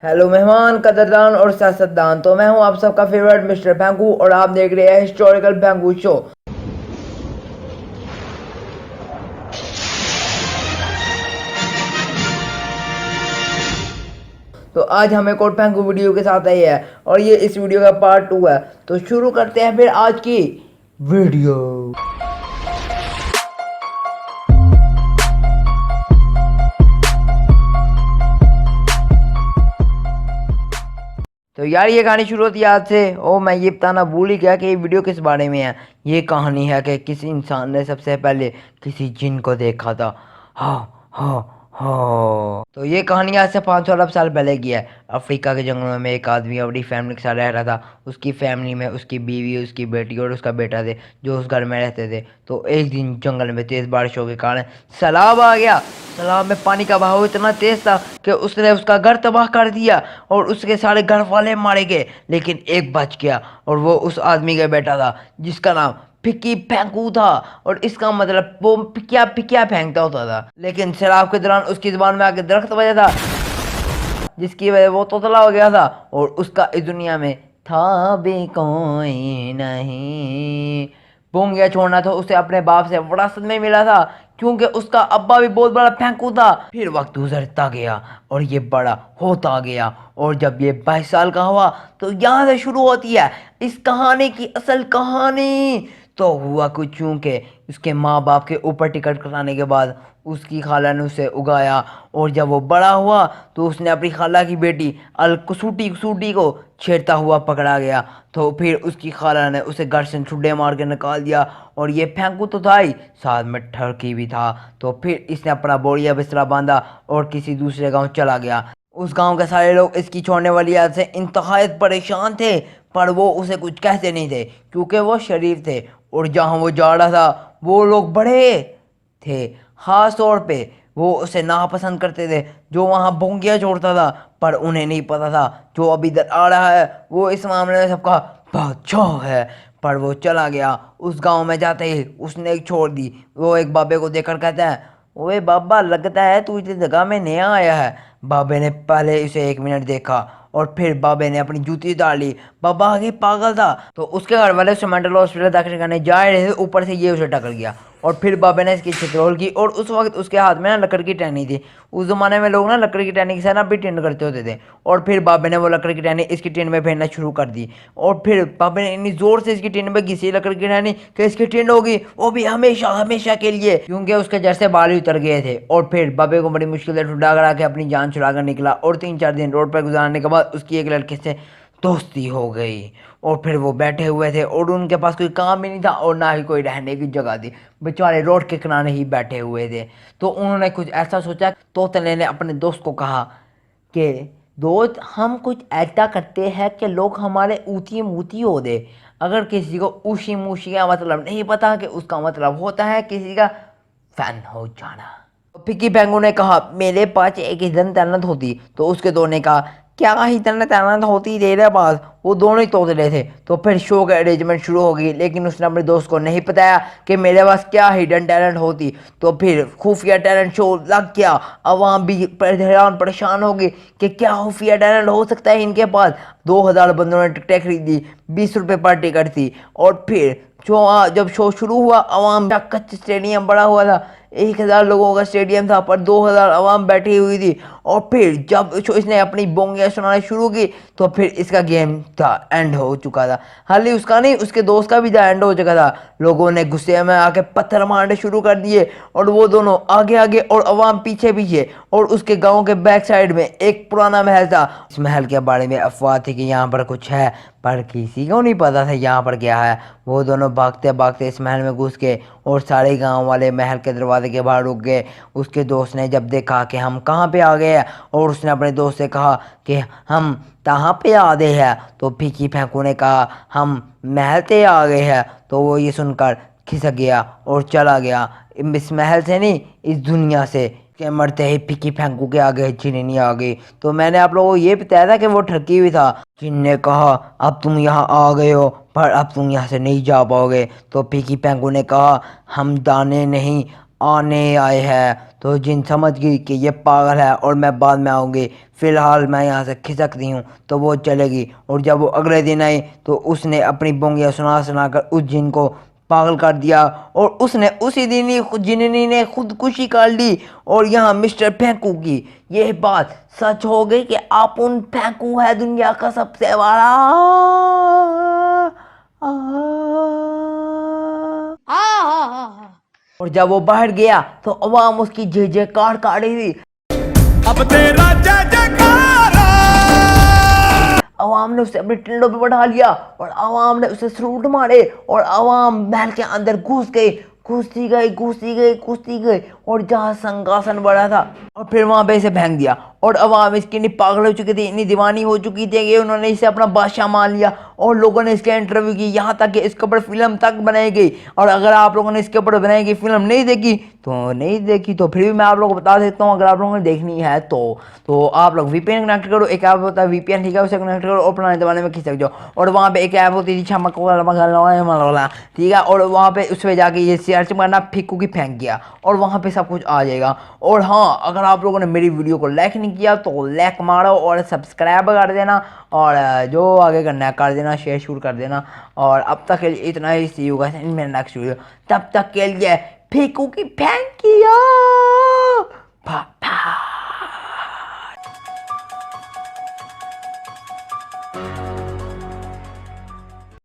Hello मेहमान कदरदान और सियासतदान। तो मैं हूं आप सबका फेवरेट मिस्टर फेंकू और आप देख रहे हैं हिस्टोरिकल फेंकू शो। तो आज हम एक और फेंकू वीडियो के साथ आए हैं और ये इस वीडियो का पार्ट 2 है। तो शुरू करते हैं फिर आज की वीडियो। तो यार ये कहानी शुरू होती है आज से। ओ मैं ये बताना भूल ही गया कि ये वीडियो किस बारे में है। ये कहानी है कि किसी इंसान ने सबसे पहले किसी जिन को देखा था। हाँ हाँ हाँ। तो ये कहानी आज से 500 अरब साल पहले की है। अफ्रीका के जंगलों में एक आदमी अपनी फैमिली के साथ रह रहा था। उसकी फैमिली में उसकी बीवी, उसकी बेटी और उसका बेटा थे जो उस घर में रहते थे। तो एक दिन जंगल में तेज बारिशों के कारण सैलाब आ गया। तालाब में पानी का बहाव इतना तेज था कि उसने उसका घर तबाह कर दिया और उसके सारे घर वाले मारे गए, लेकिन एक बच गया और वो उस आदमी का बेटा था जिसका नाम फिक्की फेंकू था। और इसका मतलब वो पिकिया पिकिया फेंकता होता था। लेकिन सैलाब के दौरान उसकी जुबान में आके दरख्त बजा था जिसकी वजह वो तोतला हो गया था और उसका इस दुनिया में था भी कोई नहीं। बोंगिया छोड़ना था उसे अपने बाप से विरासत में मिला था क्योंकि उसका अब्बा भी बहुत बड़ा फेंकू था। फिर वक्त गुजरता गया और ये बड़ा होता गया और जब ये 22 साल का हुआ तो यहाँ से शुरू होती है इस कहानी की असल कहानी। तो हुआ कुछ यूं कि उसके माँ बाप के ऊपर टिकट कराने के बाद उसकी खाला ने उसे उगाया और जब वो बड़ा हुआ तो उसने अपनी खाला की बेटी अल कसूटी कसूटी को छेड़ता हुआ पकड़ा गया। तो फिर उसकी खाला ने उसे घर से ठुड्डे मार के निकाल दिया और ये फेंकू तो था ही, साथ में ठरकी भी था। तो फिर इसने अपना बोरिया बिस्तरा बांधा और किसी दूसरे गांव चला गया। उस गांव के सारे लोग इसकी छोड़ने वाली आदत से इंतहायत परेशान थे, पर वो उसे कुछ कहते नहीं थे क्योंकि वो शरीफ थे और जहाँ वो जा रहा था वो लोग बड़े थे। खास तौर पे वो उसे नापसंद करते थे जो वहाँ भोंगिया छोड़ता था, पर उन्हें नहीं पता था जो अभी इधर आ रहा है वो इस मामले में सबका बादशाह है। पर वो चला गया। उस गांव में जाते ही उसने एक छोड़ दी। वो एक बाबे को देखकर कहता है, ओए बाबा लगता है तू इस जगह में नया आया है। बाबे ने पहले उसे 1 मिनट देखा और फिर बाबे ने अपनी जूती उतार ली। बाबा आगे पागल था तो उसके घर वाले उसे मेंटल हॉस्पिटल दाखिल करने जा रहे थे, ऊपर से ये उसे टकर गया और फिर बाबे ने इसकी छितरोल की। और उस वक्त उसके हाथ में ना लकड़ की टहनी थी। उस जमाने में लोग ना लकड़ की टहनी के साथ ना भी टेंड करते होते थे। और फिर बाबे ने वो लकड़ की टहनी इसकी टेंड में फेरना शुरू कर दी और फिर बाबे ने इतनी जोर से इसकी टेंड में घिसी लकड़ की टहनी कि इसकी टेंड होगी वो भी हमेशा हमेशा के लिए, क्योंकि उसके जड़ से बाल ही उतर गए थे। और फिर बाबे को बड़ी मुश्किल से ठुड्डा करा के अपनी जान छुड़ा कर निकला और 3-4 दिन रोड पर गुजारने के बाद उसकी एक लड़के से दोस्ती हो गई। और फिर वो बैठे हुए थे और उनके पास कोई काम भी नहीं था और ना ही कोई रहने की जगह थी। बेचारे रोड के किनारे ही बैठे हुए थे। तो उन्होंने कुछ ऐसा सोचा। तोतले ने अपने दोस्त को कहा कि दोस्त हम कुछ ऐसा करते हैं कि लोग हमारे ऊती मूती हो दे। अगर किसी को ऊशी मूशी का मतलब नहीं पता कि उसका मतलब होता है किसी का फैन हो जाना। तो फिक्की पेंगू ने कहा मेरे पास एक हिडन टैलेंट होती। तो उसके दो ने कहा क्या हिडन टैलेंट होती तेरे पास। वो दोनों ही तोतले थे। तो फिर शो का अरेंजमेंट शुरू हो गई, लेकिन उसने अपने दोस्त को नहीं बताया कि मेरे पास क्या हिडन टैलेंट होती। तो फिर खुफिया टैलेंट शो लग गया। अवाम भी हैरान परेशान हो गई कि क्या खुफिया टैलेंट हो सकता है इनके पास। 2000 बंदों ने टिकटें खरीदी, 20 रुपये पर टिकट थी। और फिर जब शो शुरू हुआ अवाम कच्च स्टेडियम बड़ा हुआ था। 1000 लोगों का स्टेडियम था पर 2000 अवाम बैठी हुई थी। और फिर जब इसने अपनी बोंगियाँ सुनाना शुरू की तो फिर इसका गेम था एंड हो चुका था। हालांकि उसका नहीं उसके दोस्त का भी था एंड हो चुका था। लोगों ने गुस्से में आके पत्थर मारने शुरू कर दिए और वो दोनों आगे आगे और अवाम पीछे पीछे। और उसके गांव के बैक साइड में एक पुराना महल था। इस महल के बारे में अफवाह थी कि यहाँ पर कुछ है, पर किसी को नहीं पता था यहाँ पर क्या है। वो दोनों भागते भागते इस महल में घुस गए और सारे गांव वाले महल के दरवाजे के बाहर रुक गए। उसके दोस्त ने जब देखा कि हम कहाँ पे आ गए हैं और उसने अपने दोस्त से कहा कि हम कहाँ पे आ गए हैं, तो फिकी फेंकू ने कहा हम महल पे आ गए हैं। तो वो ये सुनकर खिसक गया और चला गया इस महल से नहीं इस दुनिया से। के मरते ही फिकी फेंकू के आगे चिनी आ गई। तो मैंने आप लोगों को ये बताया था कि वो ठगी हुई था। चिन ने कहा अब तुम यहाँ आ गए हो पर अब तुम यहाँ से नहीं जा पाओगे। तो फिकी फेंकू ने कहा हम दाने नहीं आने आए हैं। तो जिन समझ गई कि ये पागल है और मैं बाद में आऊँगी, फ़िलहाल मैं यहाँ से खिसक रही हूँ। तो वो चलेगी और जब वो अगले दिन आई तो उसने अपनी बोंगियाँ सुना सुना कर उस जिन को पागल कर दिया और उसने उसी दिन ही जिननी ने खुदकुशी कर ली। और यहाँ मिस्टर फेंकू की यह बात सच हो गई कि आप उन फेंकू है दुनिया का सबसे बड़ा। और जब वो बाहर गया तो अवाम उसकी जय जयकार कर रही थी। अब तेरा जय जयकारा। अवाम ने उसे अपने टिंडों पे बैठा लिया और अवाम ने उसे सलूट मारे और अवाम महल के अंदर घुस गई, घुसती गई, घुसती गई, घुसती गई और जहाँ संगासन बड़ा था और फिर वहां पे इसे फेंक दिया। और अवाम इसकी इतनी पागल हो चुकी थी, इतनी दीवानी हो चुकी थी कि उन्होंने इसे अपना बादशाह मान लिया और लोगों ने इसके इंटरव्यू की, यहाँ तक कि इसके ऊपर फिल्म तक बनाई गई। और अगर आप लोगों ने इसके ऊपर बनाई गई फिल्म नहीं देखी तो फिर भी मैं आप लोगों को बता देता हूँ, अगर आप लोगों ने देखनी है तो आप लोग वीपीएन कनेक्ट करो। एक ऐप होता है वीपीएन, ठीक है, उसे कनेक्ट करो और पुराने ज़माने में खिसक जाओ। और वहाँ पे एक ऐप होती थी ठीक है, और वहाँ पे उस पर जाके ये सर्च करना फिक्कू की फेंक गया और वहाँ पे सब कुछ आ जाएगा। और हाँ, अगर आप लोगों ने मेरी वीडियो को लाइक नहीं किया तो लाइक मारो और सब्सक्राइब कर देना और जो आगे करना है कर देना, शेयर शूट कर देना। और अब तक के लिए इतना ही, सी यू गाइस इन मेरा नेक्स्ट वीडियो। तब तक के लिए फिक्कू की फेंक किया।